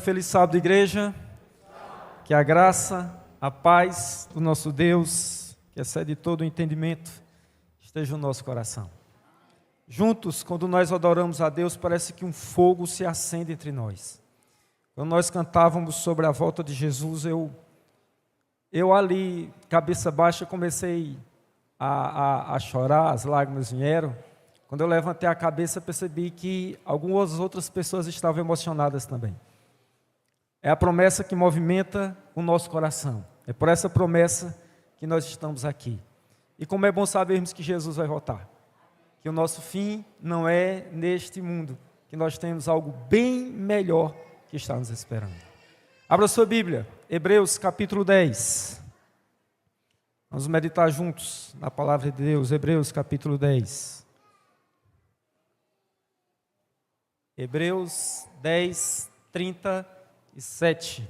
Feliz sábado, igreja. Que a graça, a paz do nosso Deus, que excede todo o entendimento, esteja no nosso coração. Juntos, quando nós adoramos a Deus, parece que um fogo se acende entre nós. Quando nós cantávamos sobre a volta de Jesus, eu ali, cabeça baixa, comecei a chorar, as lágrimas vieram. Quando eu levantei a cabeça, percebi que algumas outras pessoas estavam emocionadas também. É a promessa que movimenta o nosso coração. É por essa promessa que nós estamos aqui. E como é bom sabermos que Jesus vai voltar. Que o nosso fim não é neste mundo. Que nós temos algo bem melhor que está nos esperando. Abra sua Bíblia, Hebreus capítulo 10. Vamos meditar juntos na palavra de Deus, Hebreus capítulo 10. Hebreus 10, 37.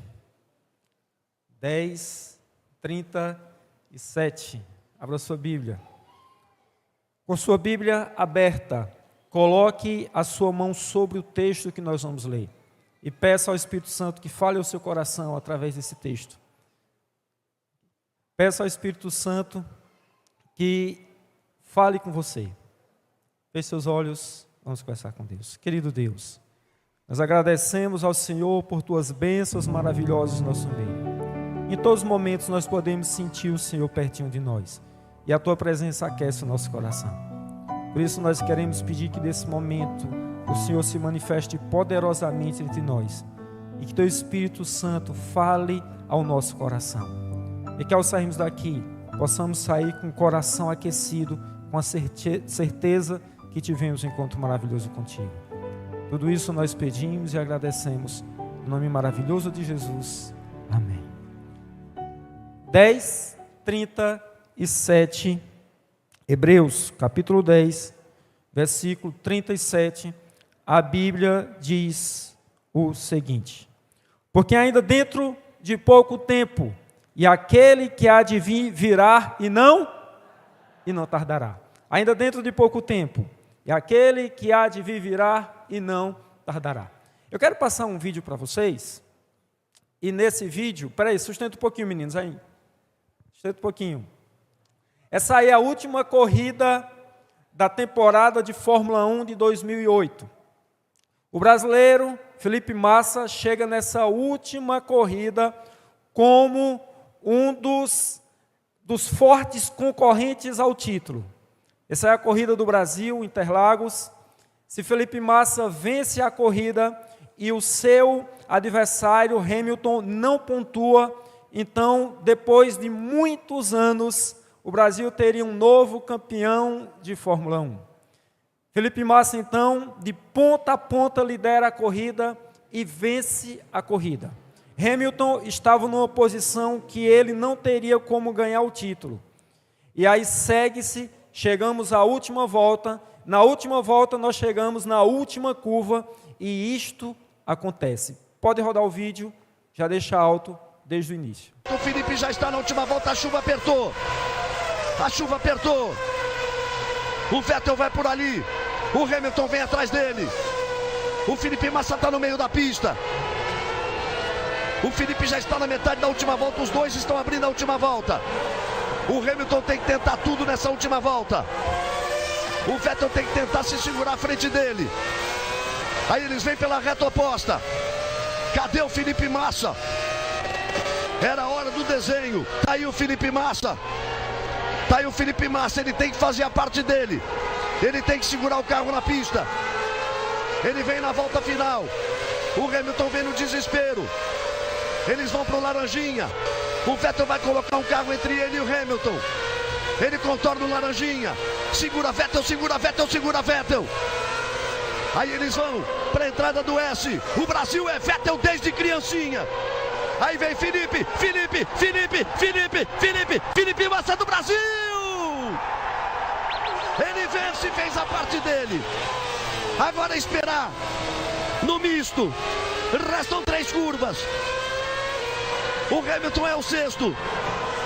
10, 37. Abra sua Bíblia. Com sua Bíblia aberta, coloque a sua mão sobre o texto que nós vamos ler. E peça ao Espírito Santo que fale ao seu coração através desse texto. Peça ao Espírito Santo que fale com você. Feche seus olhos, vamos conversar com Deus. Querido Deus, nós agradecemos ao Senhor por tuas bênçãos maravilhosas no nosso meio. Em todos os momentos nós podemos sentir o Senhor pertinho de nós. E a tua presença aquece o nosso coração. Por isso nós queremos pedir que nesse momento o Senhor se manifeste poderosamente entre nós. E que teu Espírito Santo fale ao nosso coração. E que ao sairmos daqui, possamos sair com o coração aquecido, com a certeza que tivemos um encontro maravilhoso contigo. Tudo isso nós pedimos e agradecemos. No nome maravilhoso de Jesus. Amém. 10, 37, Hebreus, capítulo 10, versículo 37, a Bíblia diz o seguinte: porque ainda dentro de pouco tempo, e aquele que há de vir virá e não tardará. Ainda dentro de pouco tempo, e aquele que há de vir virá e não tardará. Eu quero passar um vídeo para vocês, e nesse vídeo, peraí, sustenta um pouquinho, meninos, aí. Sustenta um pouquinho. Essa aí é a última corrida da temporada de Fórmula 1 de 2008. O brasileiro Felipe Massa chega nessa última corrida como um dos fortes concorrentes ao título. Essa é a corrida do Brasil, Interlagos. Se Felipe Massa vence a corrida e o seu adversário Hamilton não pontua, então, depois de muitos anos, o Brasil teria um novo campeão de Fórmula 1. Felipe Massa, então, de ponta a ponta, lidera a corrida e vence a corrida. Hamilton estava numa posição que ele não teria como ganhar o título. E aí segue-se, chegamos à última volta. Na última volta, nós chegamos na última curva e isto acontece. Pode rodar o vídeo, já deixa alto desde o início. O Felipe já está na última volta, a chuva apertou. A chuva apertou. O Vettel vai por ali. O Hamilton vem atrás dele. O Felipe Massa está no meio da pista. O Felipe já está na metade da última volta. Os dois estão abrindo a última volta. O Hamilton tem que tentar tudo nessa última volta. O Vettel tem que tentar se segurar à frente dele. Aí eles vêm pela reta oposta. Cadê o Felipe Massa? Era a hora do desenho. Tá aí o Felipe Massa. Tá aí o Felipe Massa. Ele tem que fazer a parte dele. Ele tem que segurar o carro na pista. Ele vem na volta final. O Hamilton vem no desespero. Eles vão pro laranjinha. O Vettel vai colocar um carro entre ele e o Hamilton. Ele contorna o laranjinha. Segura Vettel, segura Vettel, segura Vettel. Aí eles vão para a entrada do S. O Brasil é Vettel desde criancinha. Aí vem Felipe Massa do Brasil. Ele vence e fez a parte dele. Agora esperar no misto. Restam 3 curvas. O Hamilton é o sexto.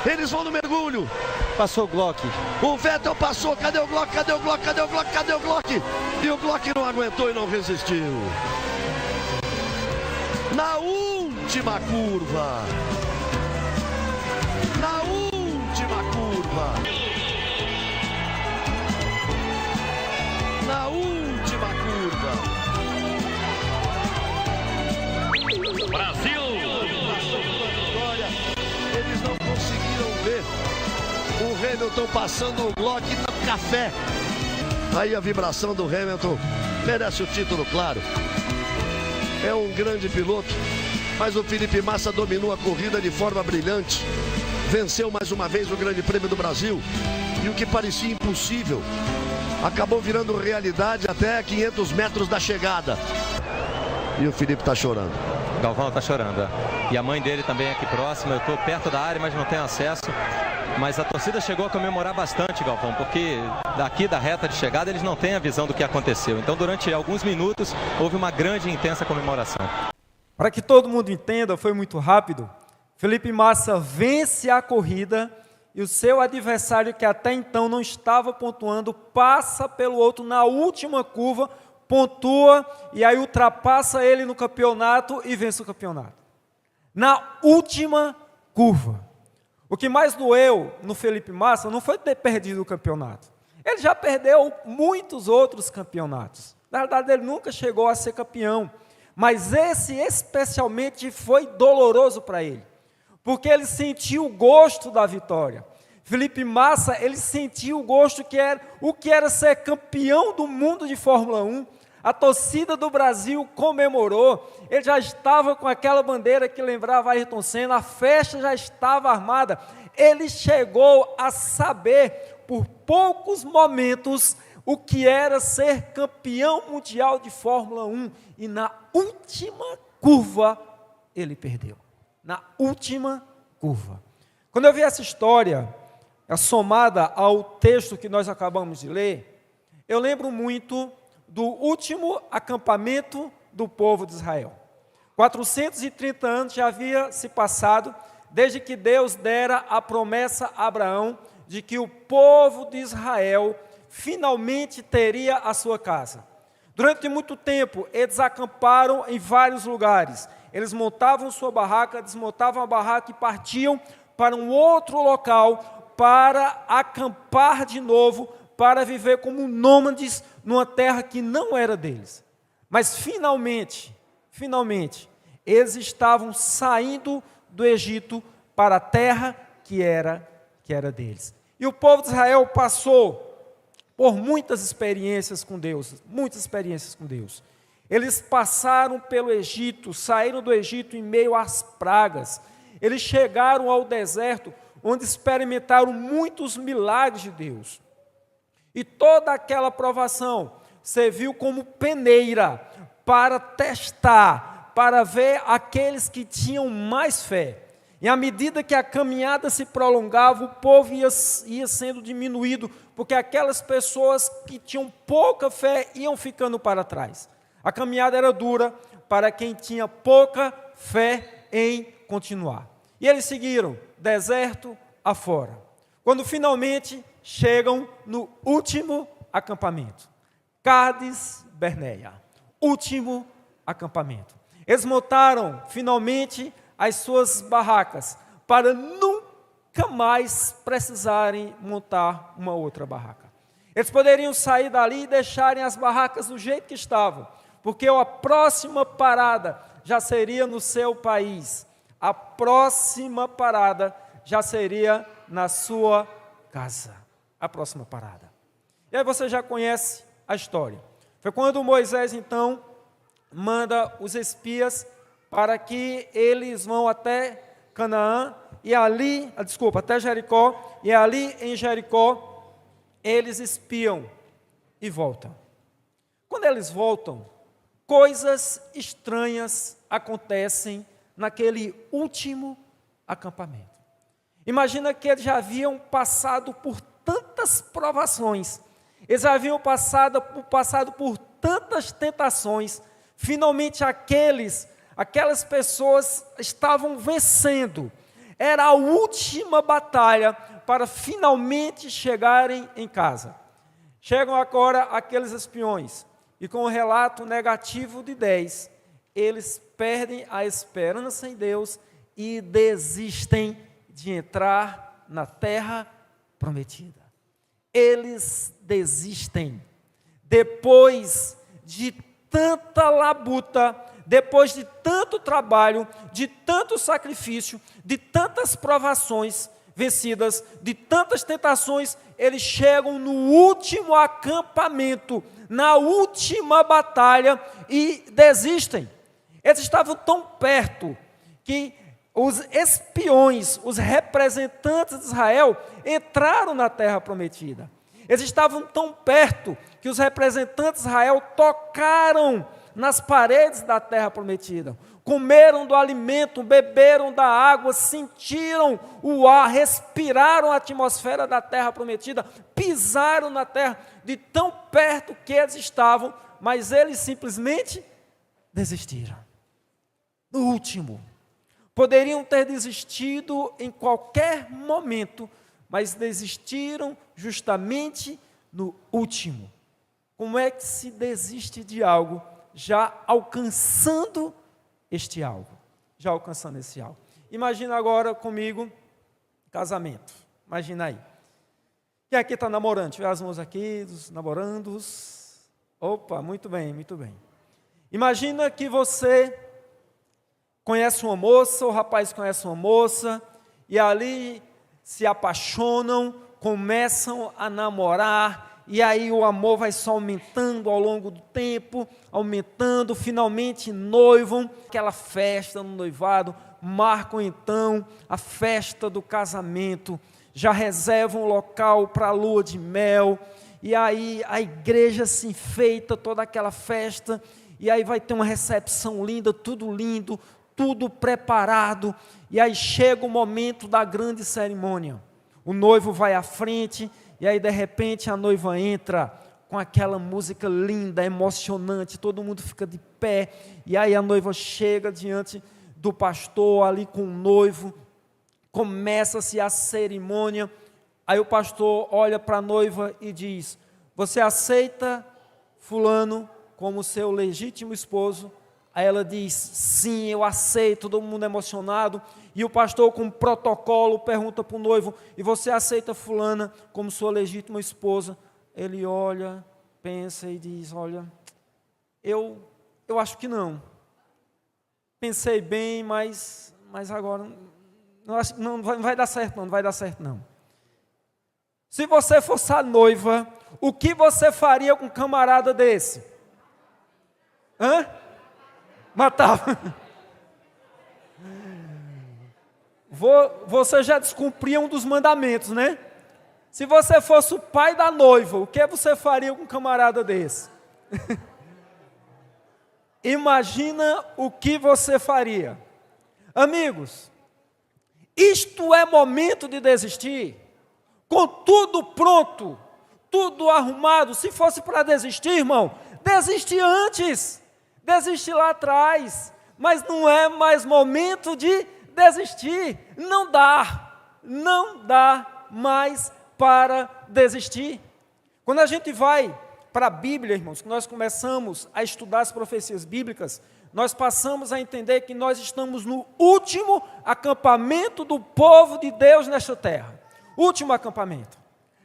Eles vão no mergulho. Passou o Glock. O Vettel passou. Cadê o Glock? Cadê o Glock? Cadê o Glock? Cadê o Glock? E o Glock não aguentou e não resistiu. na última curva. Na última curva. Na última curva. Brasil! Eles não conseguiram ver o Hamilton passando o Glock no café. Aí a vibração do Hamilton merece o título, claro. É um grande piloto, mas o Felipe Massa dominou a corrida de forma brilhante. Venceu mais uma vez o Grande Prêmio do Brasil. E o que parecia impossível acabou virando realidade até 500 metros da chegada. E o Felipe está chorando. Galvão está chorando. E a mãe dele também aqui próxima. Eu estou perto da área, mas não tenho acesso. Mas a torcida chegou a comemorar bastante, Galvão, porque daqui da reta de chegada eles não têm a visão do que aconteceu. Então, durante alguns minutos, houve uma grande e intensa comemoração. Para que todo mundo entenda, foi muito rápido. Felipe Massa vence a corrida e o seu adversário, que até então não estava pontuando, passa pelo outro na última curva, pontua e aí ultrapassa ele no campeonato e vence o campeonato. Na última curva. O que mais doeu no Felipe Massa não foi ter perdido o campeonato. Ele já perdeu muitos outros campeonatos. Na verdade, ele nunca chegou a ser campeão. Mas esse especialmente foi doloroso para ele. Porque ele sentiu o gosto da vitória. Felipe Massa, ele sentiu o gosto o que era ser campeão do mundo de Fórmula 1. A torcida do Brasil comemorou, ele já estava com aquela bandeira que lembrava Ayrton Senna, a festa já estava armada. Ele chegou a saber, por poucos momentos, o que era ser campeão mundial de Fórmula 1. E na última curva, ele perdeu. Na última curva. Quando eu vi essa história, somada ao texto que nós acabamos de ler, eu lembro muito do último acampamento do povo de Israel. 430 anos já havia se passado, desde que Deus dera a promessa a Abraão, de que o povo de Israel finalmente teria a sua casa. Durante muito tempo, eles acamparam em vários lugares. Eles montavam sua barraca, desmontavam a barraca e partiam para um outro local para acampar de novo, para viver como nômades numa terra que não era deles. Mas finalmente, eles estavam saindo do Egito para a terra que era deles. E o povo de Israel passou por muitas experiências com Deus, Eles passaram pelo Egito, saíram do Egito em meio às pragas. Eles chegaram ao deserto, onde experimentaram muitos milagres de Deus. E toda aquela provação serviu como peneira para testar, para ver aqueles que tinham mais fé. E à medida que a caminhada se prolongava, o povo ia sendo diminuído, porque aquelas pessoas que tinham pouca fé iam ficando para trás. A caminhada era dura para quem tinha pouca fé em continuar. E eles seguiram, deserto afora. Quando finalmente chegam no último acampamento, Cádiz Berneia, último acampamento. Eles montaram finalmente as suas barracas para nunca mais precisarem montar uma outra barraca. Eles poderiam sair dali e deixarem as barracas do jeito que estavam, porque a próxima parada já seria no seu país, a próxima parada já seria na sua casa. A próxima parada. E aí você já conhece a história. Foi quando Moisés, então, manda os espias para que eles vão até Canaã, e ali, até Jericó, e ali em Jericó, eles espiam e voltam. Quando eles voltam, coisas estranhas acontecem naquele último acampamento. Imagina que eles já haviam passado por tantas provações, eles já haviam passado por tantas tentações, finalmente aquelas pessoas estavam vencendo, era a última batalha para finalmente chegarem em casa. Chegam agora aqueles espiões, e com o relato negativo de 10, eles perdem a esperança em Deus e desistem de entrar na terra prometida. Eles desistem. Depois de tanta labuta, depois de tanto trabalho, de tanto sacrifício, de tantas provações vencidas, de tantas tentações, eles chegam no último acampamento, na última batalha e desistem. Eles estavam tão perto que os espiões, os representantes de Israel, entraram na terra prometida. Eles estavam tão perto que os representantes de Israel tocaram nas paredes da terra prometida, comeram do alimento, beberam da água, sentiram o ar, respiraram a atmosfera da terra prometida, pisaram na terra, de tão perto que eles estavam, mas eles simplesmente desistiram. No último, poderiam ter desistido em qualquer momento, mas desistiram justamente no último. Como é que se desiste de algo já alcançando este algo? Já alcançando esse algo. Imagina agora comigo, casamento. Imagina aí. Quem aqui está namorando? Tiver as mãos aqui, dos namorandos. Opa, muito bem, muito bem. Imagina que você conhece uma moça, o rapaz conhece uma moça, e ali se apaixonam, começam a namorar, e aí o amor vai só aumentando ao longo do tempo, aumentando, finalmente noivam, aquela festa no noivado, marcam então a festa do casamento, já reservam o local para a lua de mel, e aí a igreja se enfeita, toda aquela festa, e aí vai ter uma recepção linda, tudo preparado, e aí chega o momento da grande cerimônia. O noivo vai à frente, e aí de repente a noiva entra com aquela música linda, emocionante, todo mundo fica de pé, e aí a noiva chega diante do pastor ali com o noivo, começa-se a cerimônia, aí o pastor olha para a noiva e diz: você aceita fulano como seu legítimo esposo? Aí ela diz: sim, eu aceito, todo mundo emocionado. E o pastor, com protocolo, pergunta para o noivo: e você aceita fulana como sua legítima esposa? Ele olha, pensa e diz: olha, eu acho que não. Pensei bem, mas agora não vai dar certo não, não vai dar certo não. Se você fosse a noiva, o que você faria com um camarada desse? Matava. Você já descumpria um dos mandamentos, né? Se você fosse o pai da noiva, o que você faria com um camarada desse? Imagina o que você faria. Amigos, isto é momento de desistir. Com tudo pronto, tudo arrumado. Se fosse para desistir, irmão, desiste antes. Desiste lá atrás, mas não é mais momento de desistir, não dá mais para desistir. Quando a gente vai para a Bíblia, irmãos, que nós começamos a estudar as profecias bíblicas, nós passamos a entender que nós estamos no último acampamento do povo de Deus nesta terra, último acampamento.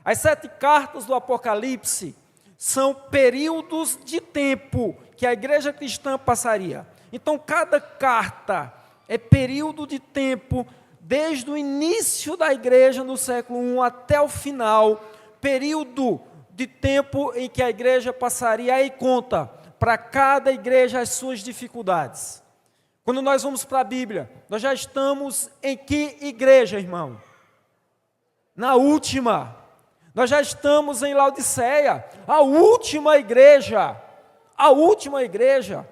As 7 cartas do Apocalipse são períodos de tempo que a igreja cristã passaria. Então, cada carta é período de tempo, desde o início da igreja no século I até o final, período de tempo em que a igreja passaria. Aí conta para cada igreja as suas dificuldades. Quando nós vamos para a Bíblia, nós já estamos em que igreja, irmão? Na última. Nós já estamos em Laodiceia, a última igreja. A última igreja.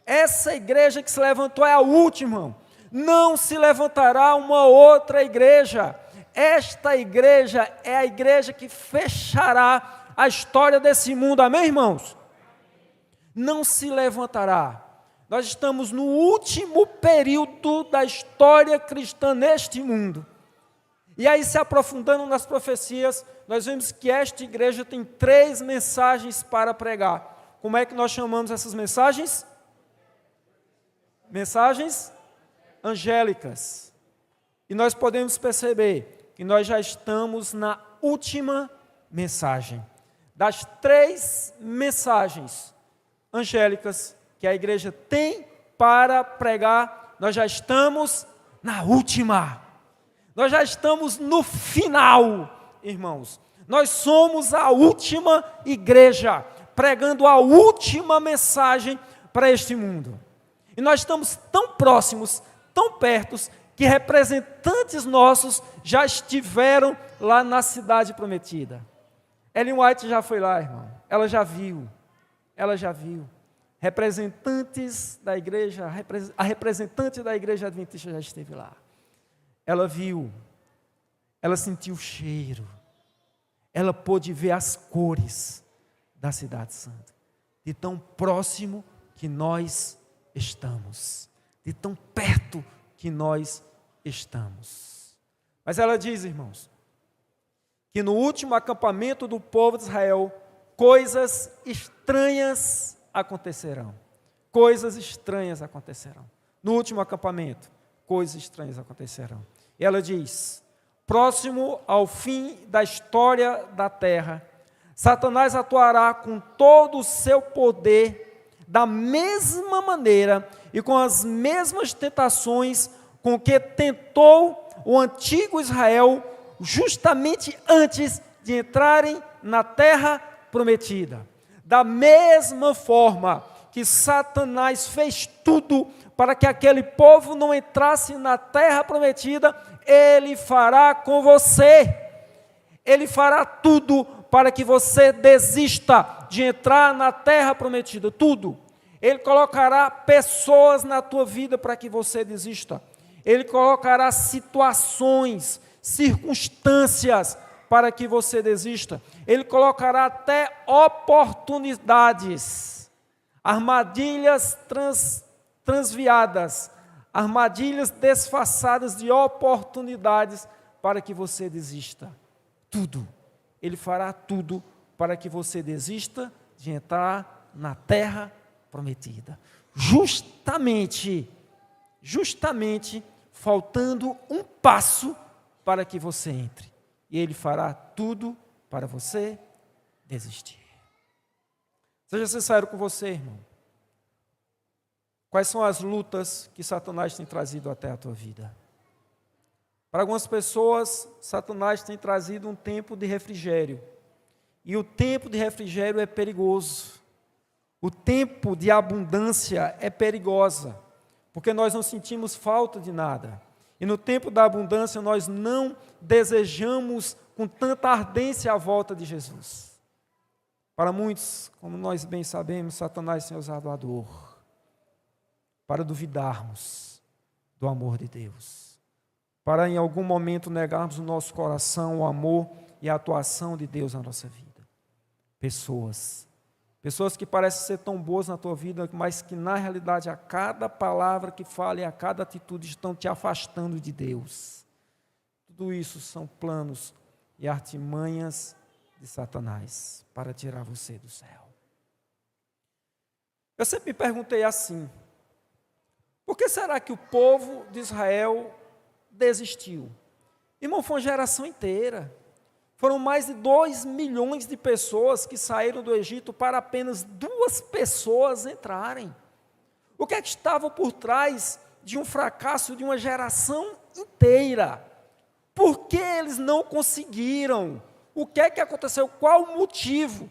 Essa igreja que se levantou é a última, irmão. Não se levantará uma outra igreja. Esta igreja é a igreja que fechará a história desse mundo. Amém, irmãos? Não se levantará. Nós estamos no último período da história cristã neste mundo. E aí, se aprofundando nas profecias, nós vemos que esta igreja tem 3 mensagens para pregar. Como é que nós chamamos essas mensagens? mensagens angélicas. E nós podemos perceber que nós já estamos na última mensagem. Das 3 mensagens angélicas que a igreja tem para pregar, nós já estamos na última. Nós já estamos no final, irmãos. Nós somos a última igreja, pregando a última mensagem para este mundo. E nós estamos tão próximos, tão perto, que representantes nossos já estiveram lá na cidade prometida. Ellen White já foi lá, irmão. Ela já viu. Representantes da igreja, a representante da igreja adventista já esteve lá. Ela viu, ela sentiu o cheiro, ela pôde ver as cores da cidade santa, de tão próximo que nós estamos, de tão perto que nós estamos. Mas ela diz, irmãos, que no último acampamento do povo de Israel, coisas estranhas acontecerão. Coisas estranhas acontecerão. No último acampamento, coisas estranhas acontecerão. E ela diz, próximo ao fim da história da terra, Satanás atuará com todo o seu poder, da mesma maneira e com as mesmas tentações com que tentou o antigo Israel, justamente antes de entrarem na terra prometida. Da mesma forma que Satanás fez tudo para que aquele povo não entrasse na terra prometida, ele fará com você. Ele fará tudo para que você desista de entrar na terra prometida, tudo. Ele colocará pessoas na tua vida para que você desista. Ele colocará situações, circunstâncias para que você desista. Ele colocará até oportunidades, armadilhas transviadas, armadilhas disfarçadas de oportunidades para que você desista. Tudo. Ele fará tudo para que você desista de entrar na terra prometida. Justamente, faltando um passo para que você entre. E ele fará tudo para você desistir. Seja sincero com você, irmão. Quais são as lutas que Satanás tem trazido até a tua vida? Para algumas pessoas, Satanás tem trazido um tempo de refrigério. E o tempo de refrigério é perigoso. O tempo de abundância é perigosa, porque nós não sentimos falta de nada. E no tempo da abundância nós não desejamos com tanta ardência a volta de Jesus. Para muitos, como nós bem sabemos, Satanás tem usado a dor para duvidarmos do amor de Deus, para em algum momento negarmos no nosso coração o amor e a atuação de Deus na nossa vida. Pessoas que parecem ser tão boas na tua vida, mas que na realidade a cada palavra que fala e a cada atitude estão te afastando de Deus. Tudo isso são planos e artimanhas de Satanás para tirar você do céu. Eu sempre me perguntei assim, por que será que o povo de Israel desistiu? Irmão, foi uma geração inteira. Foram mais de 2 milhões de pessoas que saíram do Egito para apenas 2 pessoas entrarem. O que é que estava por trás de um fracasso de uma geração inteira? Por que eles não conseguiram? O que é que aconteceu? Qual o motivo?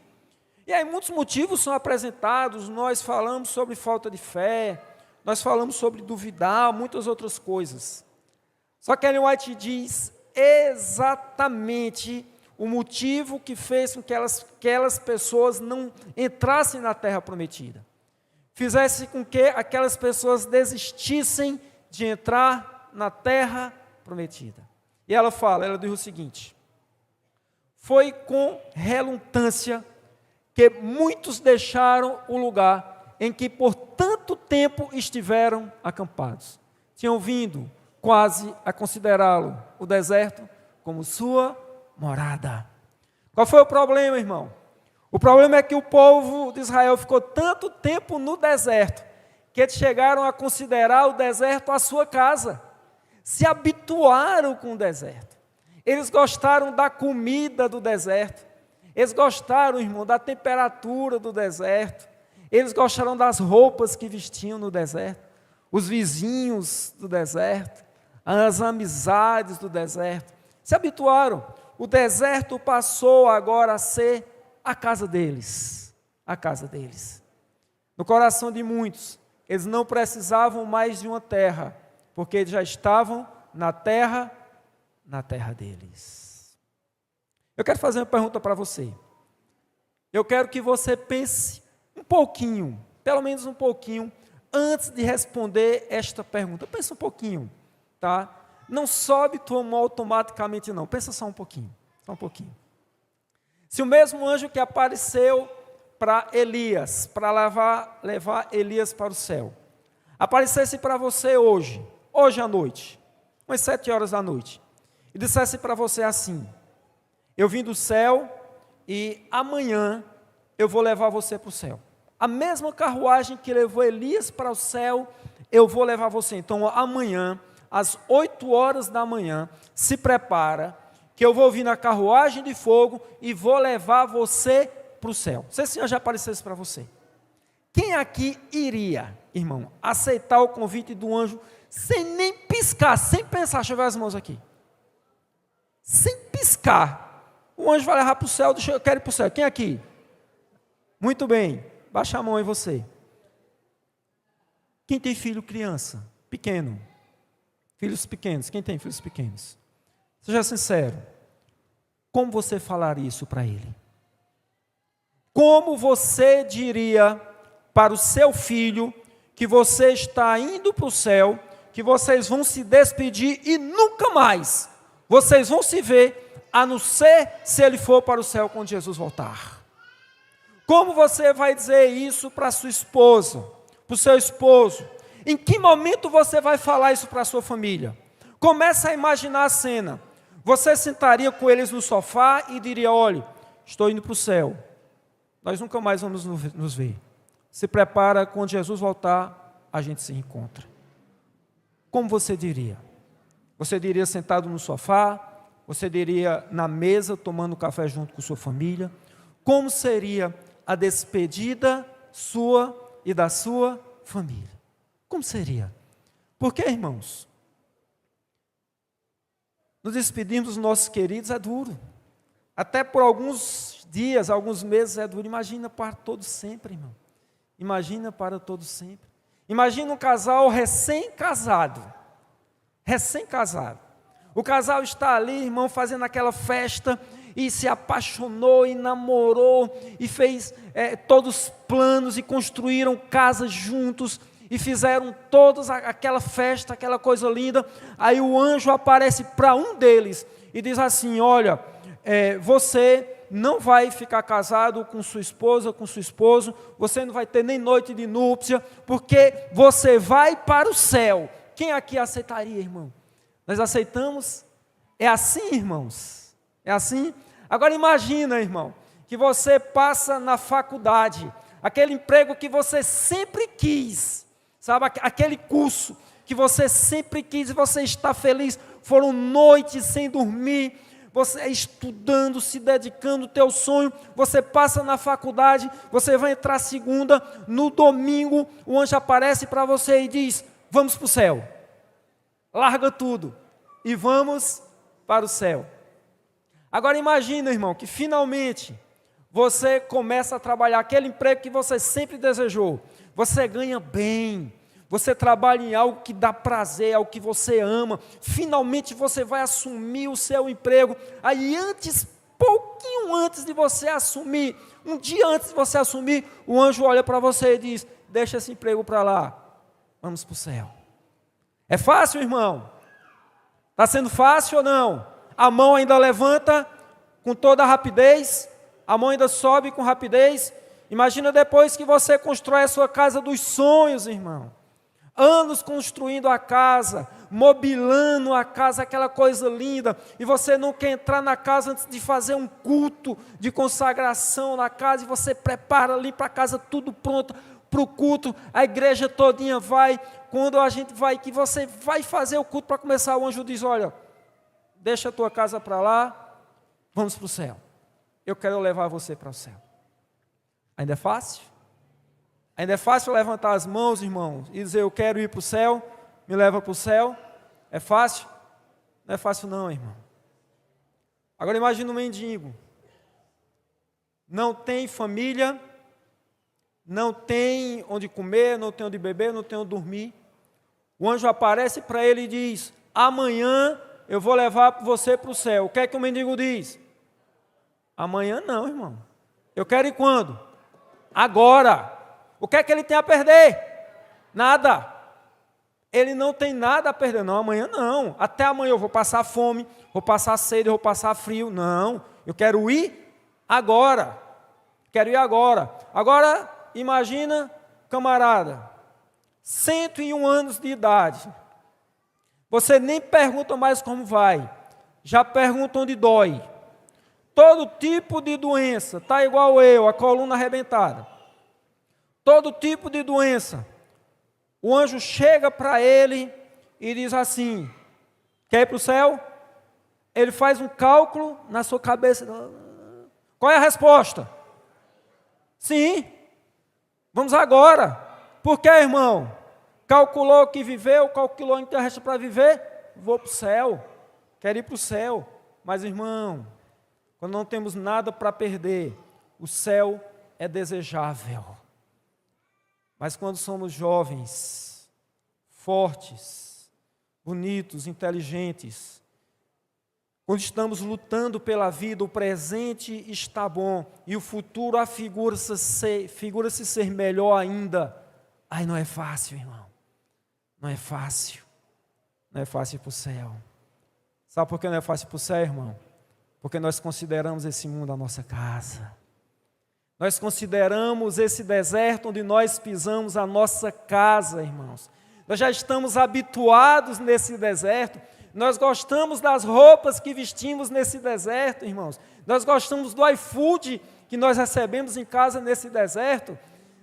E aí muitos motivos são apresentados, nós falamos sobre falta de fé, nós falamos sobre duvidar, muitas outras coisas. Só que Ellen White diz exatamente o motivo que fez com que aquelas pessoas não entrassem na terra prometida. Fizesse com que aquelas pessoas desistissem de entrar na terra prometida. E ela diz o seguinte: foi com relutância que muitos deixaram o lugar em que por tanto tempo estiveram acampados. Tinham vindo quase a considerá-lo, o deserto, como sua morada. Qual foi o problema, irmão? O problema é que o povo de Israel ficou tanto tempo no deserto, que eles chegaram a considerar o deserto a sua casa. Se habituaram com o deserto. Eles gostaram da comida do deserto. Eles gostaram, irmão, da temperatura do deserto. Eles gostaram das roupas que vestiam no deserto. Os vizinhos do deserto. As amizades do deserto. Se habituaram. O deserto passou agora a ser a casa deles. A casa deles. No coração de muitos, eles não precisavam mais de uma terra, porque eles já estavam na terra deles. Eu quero fazer uma pergunta para você. Eu quero que você pense um pouquinho, pelo menos um pouquinho, antes de responder esta pergunta. Pensa um pouquinho, tá? Não sobe tua mão automaticamente não, pensa só um pouquinho, só um pouquinho. Se o mesmo anjo que apareceu para Elias, para levar Elias para o céu, aparecesse para você hoje à noite, umas 7 horas da noite, e dissesse para você assim: eu vim do céu e amanhã eu vou levar você para o céu. A mesma carruagem que levou Elias para o céu, eu vou levar você. Então amanhã, às 8 horas da manhã, se prepara, que eu vou vir na carruagem de fogo e vou levar você para o céu. Se esse Senhor já aparecesse para você, quem aqui iria, irmão, aceitar o convite do anjo sem nem piscar, sem pensar? Deixa eu ver as mãos aqui. Sem piscar. O anjo vai levar para o céu, eu quero ir para o céu. Quem aqui? Muito bem, baixa a mão aí você. Quem tem filho criança, pequeno? Filhos pequenos, quem tem filhos pequenos? Seja sincero, como você falaria isso para ele? Como você diria para o seu filho que você está indo para o céu, que vocês vão se despedir e nunca mais vocês vão se ver, a não ser se ele for para o céu quando Jesus voltar? Como você vai dizer isso para sua esposa, para o seu esposo? Em que momento você vai falar isso para a sua família? Comece a imaginar a cena. Você sentaria com eles no sofá e diria: olha, estou indo para o céu, nós nunca mais vamos nos ver. Se prepara, quando Jesus voltar, a gente se encontra. Como você diria? Você diria sentado no sofá? Você diria na mesa, tomando café junto com sua família? Como seria a despedida sua e da sua família? Como seria? Porque, irmãos, nos despedirmos dos nossos queridos é duro. Até por alguns dias, alguns meses é duro. Imagina para todo sempre, irmão. Imagina para todo sempre. Imagina um casal recém-casado. Recém-casado. O casal está ali, irmão, fazendo aquela festa e se apaixonou e namorou e fez todos os planos e construíram casas juntos e fizeram todos aquela festa, aquela coisa linda. Aí o anjo aparece para um deles e diz assim: olha, você não vai ficar casado com sua esposa, com seu esposo, você não vai ter nem noite de núpcia, porque você vai para o céu. Quem aqui aceitaria, irmão? Nós aceitamos? É assim, irmãos? É assim? Agora imagina, irmão, que você passa na faculdade, aquele emprego que você sempre quis, sabe, aquele curso que você sempre quis e você está feliz. Foram noites sem dormir, você estudando, se dedicando ao teu sonho. Você passa na faculdade, você vai entrar segunda, no domingo o anjo aparece para você e diz: vamos para o céu. Larga tudo e vamos para o céu. Agora imagina, irmão, que finalmente você começa a trabalhar aquele emprego que você sempre desejou. Você ganha bem, você trabalha em algo que dá prazer, algo que você ama. Finalmente você vai assumir o seu emprego. Aí pouquinho antes de você assumir, um dia antes de você assumir, o anjo olha para você e diz: deixa esse emprego para lá, vamos para o céu. É fácil, irmão? Está sendo fácil ou não? A mão ainda levanta com toda a rapidez, a mão ainda sobe com rapidez. Imagina depois que você constrói a sua casa dos sonhos, irmão. Anos construindo a casa, mobilando a casa, aquela coisa linda, e você não quer entrar na casa antes de fazer um culto de consagração na casa, e você prepara ali para a casa tudo pronto, para o culto, a igreja todinha vai. Quando a gente vai, que você vai fazer o culto para começar, o anjo diz, olha, deixa a tua casa para lá, vamos para o céu. Eu quero levar você para o céu. Ainda é fácil? Ainda é fácil levantar as mãos, irmãos, e dizer, eu quero ir para o céu, me leva para o céu? É fácil? Não é fácil não, irmão. Agora imagina um mendigo. Não tem família, não tem onde comer, não tem onde beber, não tem onde dormir. O anjo aparece para ele e diz, amanhã eu vou levar você para o céu. O que é que o mendigo diz? Amanhã não, irmão. Eu quero ir quando? Agora. O que é que ele tem a perder? Nada. Ele não tem nada a perder. Não, amanhã não. Até amanhã eu vou passar fome, vou passar sede, vou passar frio. Não, eu quero ir agora. Quero ir agora. Agora, imagina, camarada, 101 anos de idade. Você nem pergunta mais como vai. Já pergunta onde dói. Todo tipo de doença, está igual eu, a coluna arrebentada. Todo tipo de doença. O anjo chega para ele e diz assim, quer ir para o céu? Ele faz um cálculo na sua cabeça. Qual é a resposta? Sim. Vamos agora. Por que, irmão? Calculou que viveu, calculou o que resta para viver? Vou para o céu. Quero ir para o céu. Mas, irmão, quando não temos nada para perder, o céu é desejável. Mas quando somos jovens, fortes, bonitos, inteligentes, quando estamos lutando pela vida, o presente está bom e o futuro figura-se ser melhor ainda. Ai, não é fácil, irmão. Não é fácil. Não é fácil ir para o céu. Sabe por que não é fácil ir para o céu, irmão? Porque nós consideramos esse mundo a nossa casa. Nós consideramos esse deserto onde nós pisamos a nossa casa, irmãos. Nós já estamos habituados nesse deserto. Nós gostamos das roupas que vestimos nesse deserto, irmãos. Nós gostamos do iFood que nós recebemos em casa nesse deserto.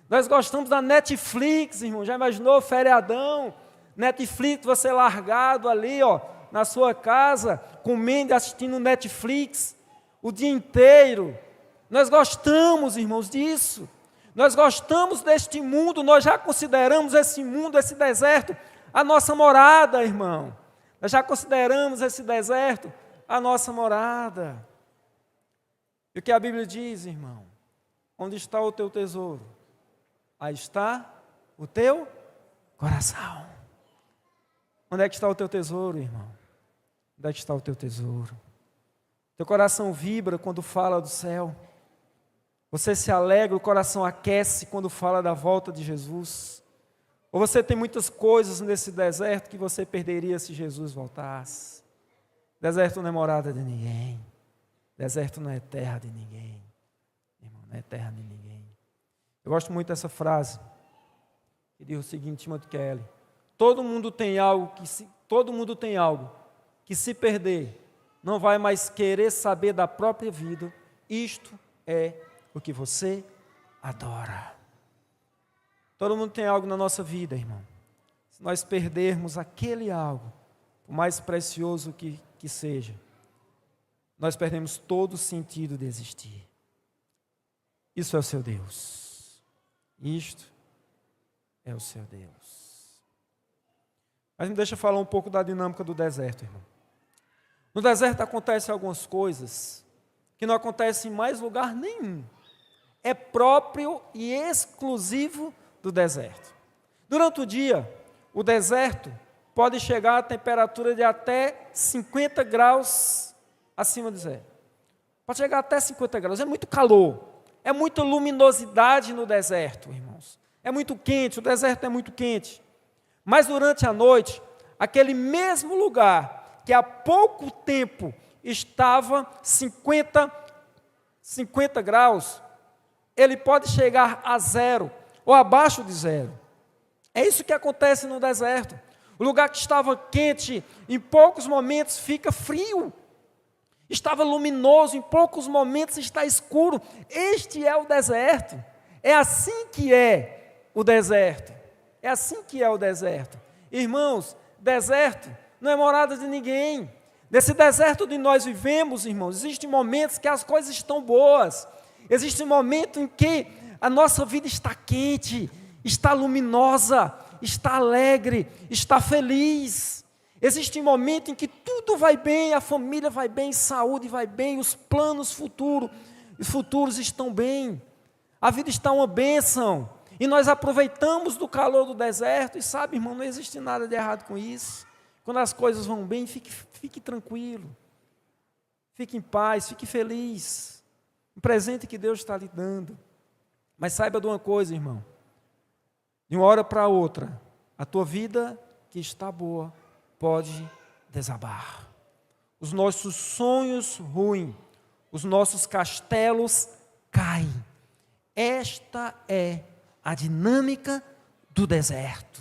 Nós gostamos da Netflix, irmão. Já imaginou feriadão? Netflix, você largado ali, ó, na sua casa, comendo e assistindo Netflix o dia inteiro. Nós gostamos, irmãos, disso. Nós gostamos deste mundo, nós já consideramos esse mundo, esse deserto, a nossa morada, irmão. Nós já consideramos esse deserto a nossa morada. E o que a Bíblia diz, irmão? Onde está o teu tesouro? Aí está o teu coração. Onde é que está o teu tesouro, irmão? Onde é que está o teu tesouro? Teu coração vibra quando fala do céu. Você se alegra, o coração aquece quando fala da volta de Jesus. Ou você tem muitas coisas nesse deserto que você perderia se Jesus voltasse. Deserto não é morada de ninguém. Deserto não é terra de ninguém. Irmão, não é terra de ninguém. Eu gosto muito dessa frase, que diz o seguinte, Timothy Kelly. Todo mundo tem algo que se perder, não vai mais querer saber da própria vida. Isto é o que você adora. Todo mundo tem algo na nossa vida, irmão. Se nós perdermos aquele algo, por mais precioso que seja, nós perdemos todo o sentido de existir. Isso é o seu Deus. Isto é o seu Deus. Mas me deixa falar um pouco da dinâmica do deserto, irmão. No deserto acontecem algumas coisas que não acontecem em mais lugar nenhum. É próprio e exclusivo do deserto. Durante o dia, o deserto pode chegar a temperatura de até 50 graus acima de zero. Pode chegar até 50 graus, é muito calor, é muita luminosidade no deserto, irmãos. É muito quente, o deserto é muito quente. Mas durante a noite, aquele mesmo lugar que há pouco tempo estava 50 graus, ele pode chegar a zero ou abaixo de zero. É isso que acontece no deserto. O lugar que estava quente, em poucos momentos fica frio. Estava luminoso, em poucos momentos está escuro. Este é o deserto. É assim que é o deserto. É assim que é o deserto. Irmãos, deserto não é morada de ninguém. Nesse deserto onde nós vivemos, irmãos, existem momentos que as coisas estão boas. Existe um momento em que a nossa vida está quente, está luminosa, está alegre, está feliz. Existe um momento em que tudo vai bem, a família vai bem, saúde vai bem, os planos futuros estão bem. A vida está uma bênção. E nós aproveitamos do calor do deserto. E sabe, irmão, não existe nada de errado com isso. Quando as coisas vão bem, fique tranquilo. Fique em paz, fique feliz. O presente que Deus está lhe dando. Mas saiba de uma coisa, irmão. De uma hora para outra, a tua vida que está boa pode desabar. Os nossos sonhos ruem, os nossos castelos caem. Esta é a dinâmica do deserto.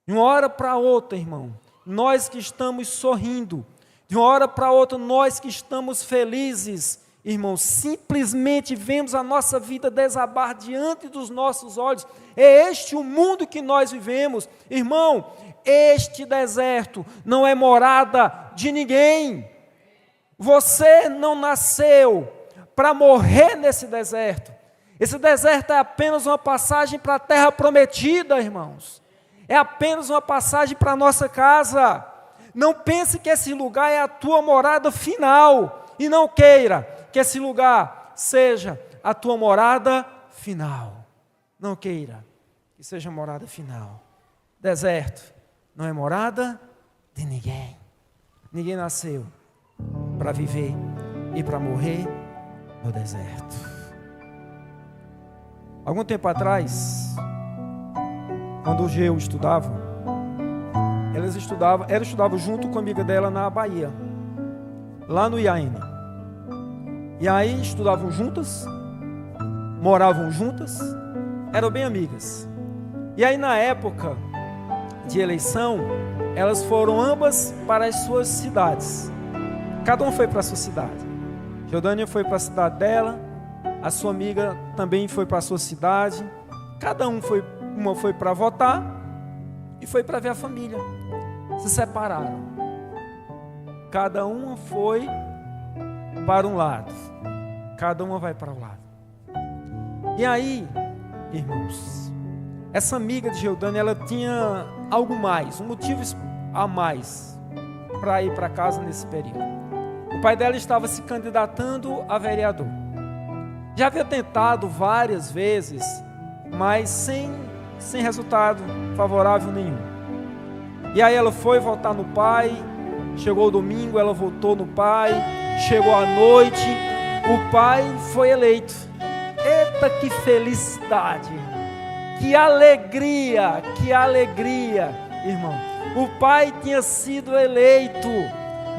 De uma hora para outra, irmão, nós que estamos sorrindo, de uma hora para outra, nós que estamos felizes, irmão, simplesmente vemos a nossa vida desabar diante dos nossos olhos. É este o mundo que nós vivemos. Irmão, este deserto não é morada de ninguém. Você não nasceu para morrer nesse deserto. Esse deserto é apenas uma passagem para a terra prometida, irmãos. É apenas uma passagem para a nossa casa. Não pense que esse lugar é a tua morada final. E não queira que esse lugar seja a tua morada final. Não queira que seja a morada final. Deserto não é morada de ninguém. Ninguém nasceu para viver e para morrer no deserto. Algum tempo atrás, quando o Geu estudava, ela estudava junto com a amiga dela na Bahia, lá no Iaene. E aí estudavam juntas, moravam juntas, eram bem amigas. E aí na época de eleição, elas foram ambas para as suas cidades. Cada uma foi para a sua cidade. Geudânia foi para a cidade dela, a sua amiga também foi para a sua cidade. Uma foi para votar e foi para ver a família. Se separaram. Cada uma foi para um lado. Cada uma vai para o lado. E aí, irmãos, essa amiga de Geudânia, ela tinha algo mais, um motivo a mais para ir para casa nesse período. O pai dela estava se candidatando a vereador. Já havia tentado várias vezes, mas sem resultado favorável nenhum. E aí ela foi votar no pai, chegou o domingo, ela votou no pai, chegou a noite, o pai foi eleito. Eita, que felicidade, que alegria, irmão. O pai tinha sido eleito.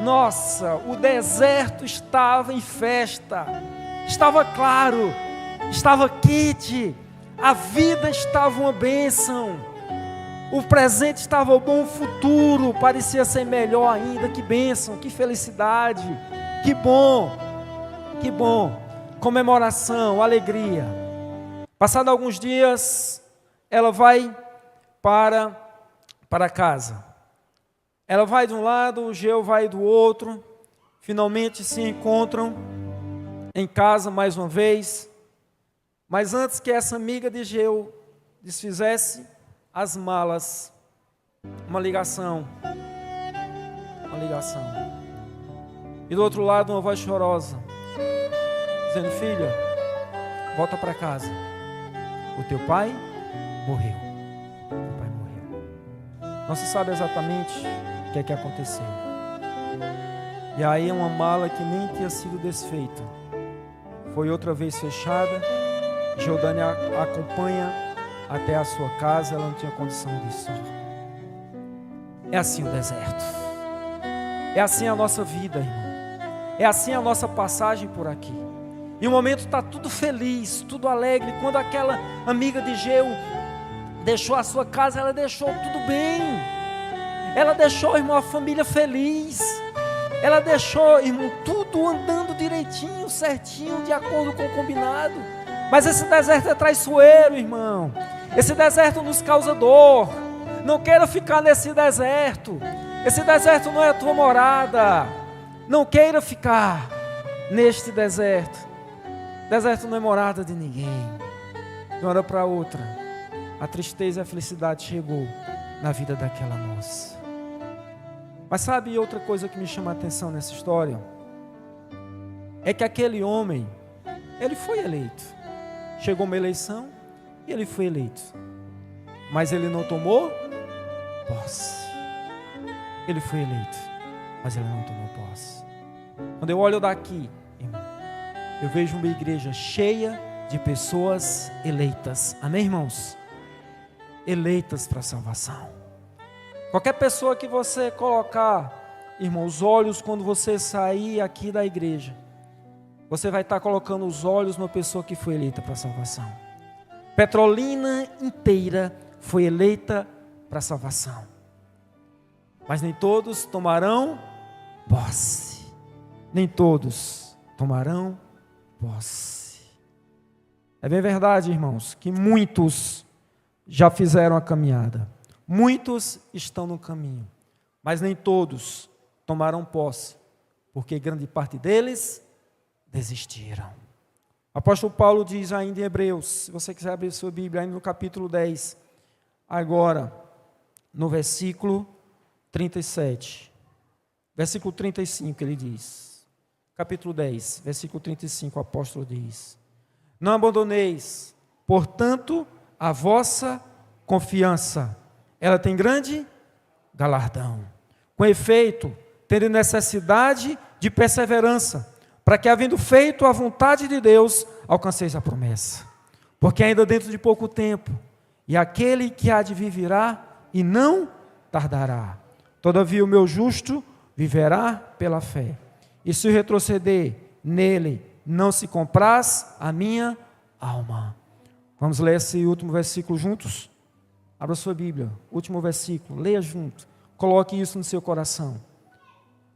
Nossa, o deserto estava em festa, estava claro, estava quente, a vida estava uma bênção, o presente estava bom, o futuro parecia ser melhor ainda. Que bênção, que felicidade, que bom, comemoração, alegria. Passado alguns dias, ela vai para casa. Ela vai de um lado, o Geu vai do outro. Finalmente se encontram em casa mais uma vez. Mas antes que essa amiga de Geu desfizesse as malas, uma ligação. E do outro lado uma voz chorosa, dizendo: filha, volta para casa. O teu pai morreu. Não se sabe exatamente o que é que aconteceu. E aí uma mala que nem tinha sido desfeita foi outra vez fechada. Geudânia acompanha até a sua casa. Ela não tinha condição disso. É assim o deserto. É assim a nossa vida, irmão. É assim a nossa passagem por aqui. E o momento está tudo feliz, tudo alegre. Quando aquela amiga de Geu deixou a sua casa, ela deixou tudo bem. Ela deixou, irmão, a família feliz. Ela deixou, irmão, tudo andando direitinho, certinho, de acordo com o combinado. Mas esse deserto é traiçoeiro, irmão. Esse deserto nos causa dor. Não queira ficar nesse deserto. Esse deserto não é a tua morada. Não queira ficar neste deserto. Deserto não é morada de ninguém. De uma hora para outra, a tristeza e a felicidade chegou na vida daquela moça. Mas sabe outra coisa que me chama a atenção nessa história? É que aquele homem, ele foi eleito. Chegou uma eleição e ele foi eleito. Mas ele não tomou posse. Ele foi eleito, mas ele não tomou posse. Quando eu olho daqui, irmão, eu vejo uma igreja cheia de pessoas eleitas. Amém, irmãos? Eleitas para a salvação. Qualquer pessoa que você colocar, irmão, os olhos quando você sair aqui da igreja, você vai estar colocando os olhos numa pessoa que foi eleita para a salvação. Petrolina inteira foi eleita para a salvação. Mas nem todos tomarão posse. Nem todos tomarão posse. É bem verdade, irmãos, que muitos já fizeram a caminhada. Muitos estão no caminho. Mas nem todos tomaram posse, porque grande parte deles desistiram. O apóstolo Paulo diz ainda em Hebreus, se você quiser abrir sua Bíblia, ainda no capítulo 10, agora, no versículo 37, versículo 35 ele diz, capítulo 10, versículo 35, o apóstolo diz: não abandoneis, portanto, a vossa confiança, ela tem grande galardão. Com efeito, tendo necessidade de perseverança, para que, havendo feito a vontade de Deus, alcanceis a promessa. Porque ainda dentro de pouco tempo, e aquele que há de vir virá, e não tardará. Todavia o meu justo viverá pela fé. E se retroceder nele, não se compraz a minha alma. Vamos ler esse último versículo juntos? Abra sua Bíblia, último versículo, leia junto. Coloque isso no seu coração.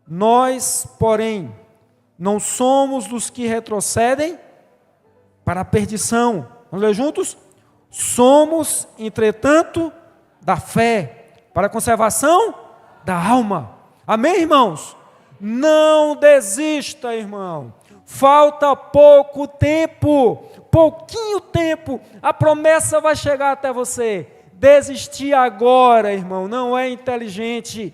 Nós, porém, não somos dos que retrocedem para a perdição. Vamos ler juntos? Somos, entretanto, da fé, para a conservação da alma. Amém, irmãos? Não desista, irmão. Falta pouco tempo, pouquinho tempo, a promessa vai chegar até você. Desistir agora, irmão, não é inteligente.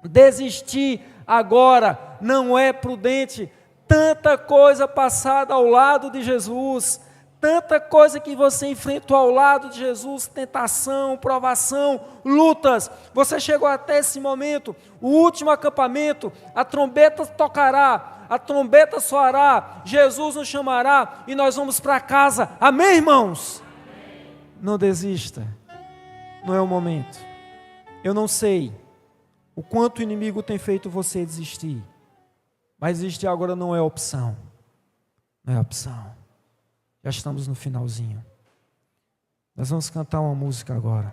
Desistir agora não é prudente. Tanta coisa passada ao lado de Jesus, tanta coisa que você enfrentou ao lado de Jesus, tentação, provação, lutas. Você chegou até esse momento, o último acampamento, a trombeta tocará, a trombeta soará, Jesus nos chamará e nós vamos para casa. Amém, irmãos? Amém. Não desista, não é o momento. Eu não sei o quanto o inimigo tem feito você desistir, mas desistir agora não é opção. Não é opção. Já estamos no finalzinho. Nós vamos cantar uma música agora.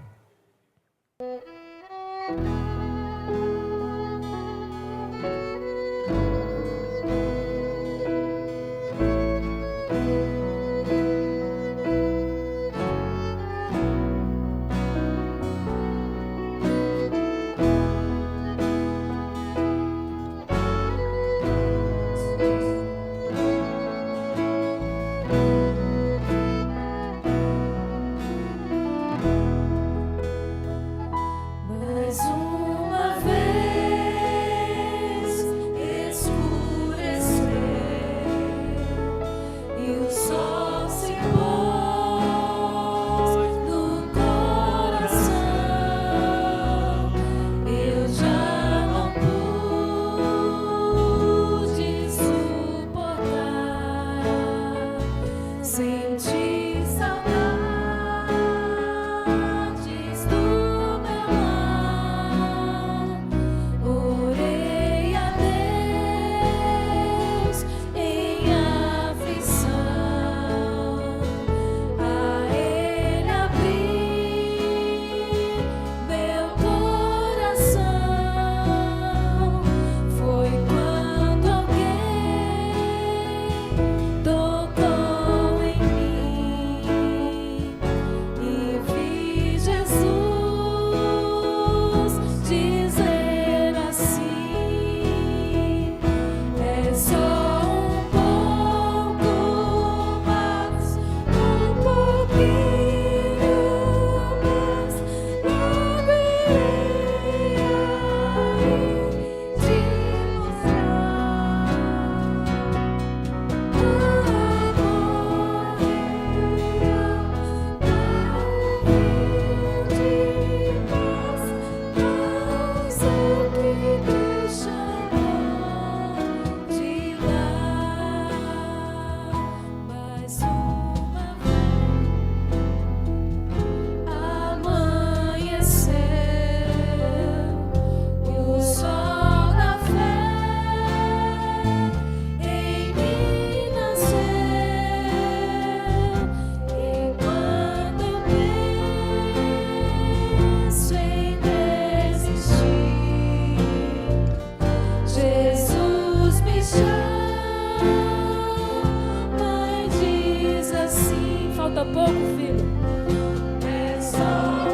Mais um pouco, filho. É só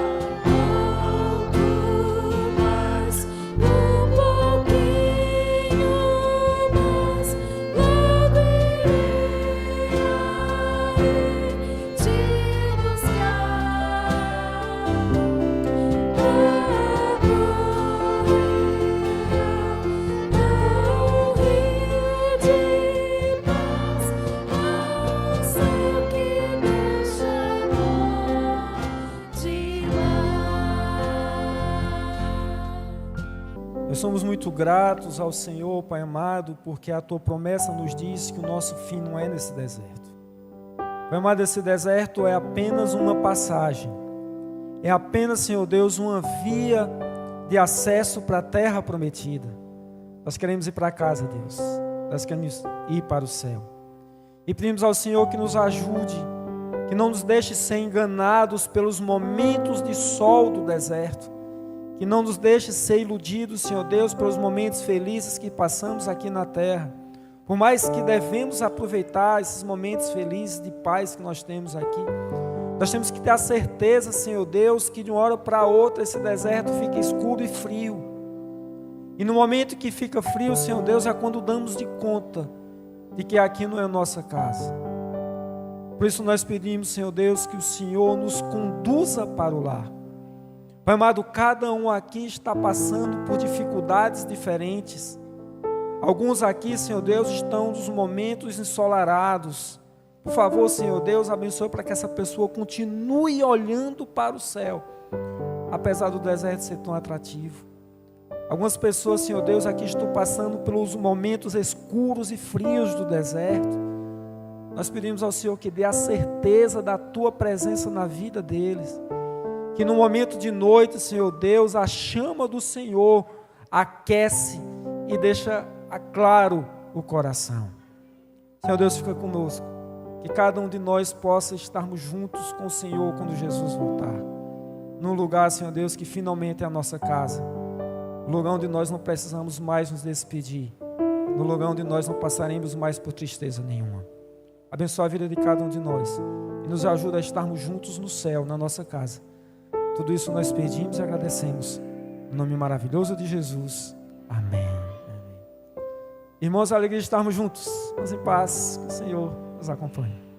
Nós somos muito gratos ao Senhor, Pai amado, porque a Tua promessa nos diz que o nosso fim não é nesse deserto. Pai amado, esse deserto é apenas uma passagem. É apenas, Senhor Deus, uma via de acesso para a terra prometida. Nós queremos ir para casa, Deus. Nós queremos ir para o céu. E pedimos ao Senhor que nos ajude, que não nos deixe ser enganados pelos momentos de sol do deserto. Que não nos deixe ser iludidos, Senhor Deus, pelos momentos felizes que passamos aqui na terra. Por mais que devemos aproveitar esses momentos felizes de paz que nós temos aqui, nós temos que ter a certeza, Senhor Deus, que de uma hora para outra esse deserto fica escuro e frio. E no momento que fica frio, Senhor Deus, é quando damos de conta de que aqui não é a nossa casa. Por isso nós pedimos, Senhor Deus, que o Senhor nos conduza para o lar. Pai amado, cada um aqui está passando por dificuldades diferentes. Alguns aqui, Senhor Deus, estão nos momentos ensolarados. Por favor, Senhor Deus, abençoe para que essa pessoa continue olhando para o céu, apesar do deserto ser tão atrativo. Algumas pessoas, Senhor Deus, aqui estão passando pelos momentos escuros e frios do deserto. Nós pedimos ao Senhor que dê a certeza da Tua presença na vida deles. Que no momento de noite, Senhor Deus, a chama do Senhor aquece e deixa claro o coração. Senhor Deus, fica conosco. Que cada um de nós possa estarmos juntos com o Senhor quando Jesus voltar. Num lugar, Senhor Deus, que finalmente é a nossa casa. No lugar onde nós não precisamos mais nos despedir. No lugar onde nós não passaremos mais por tristeza nenhuma. Abençoa a vida de cada um de nós. E nos ajuda a estarmos juntos no céu, na nossa casa. Tudo isso nós pedimos e agradecemos. No nome maravilhoso de Jesus. Amém. Amém. Irmãos, a alegria de estarmos juntos. Vamos em paz. Que o Senhor nos acompanhe.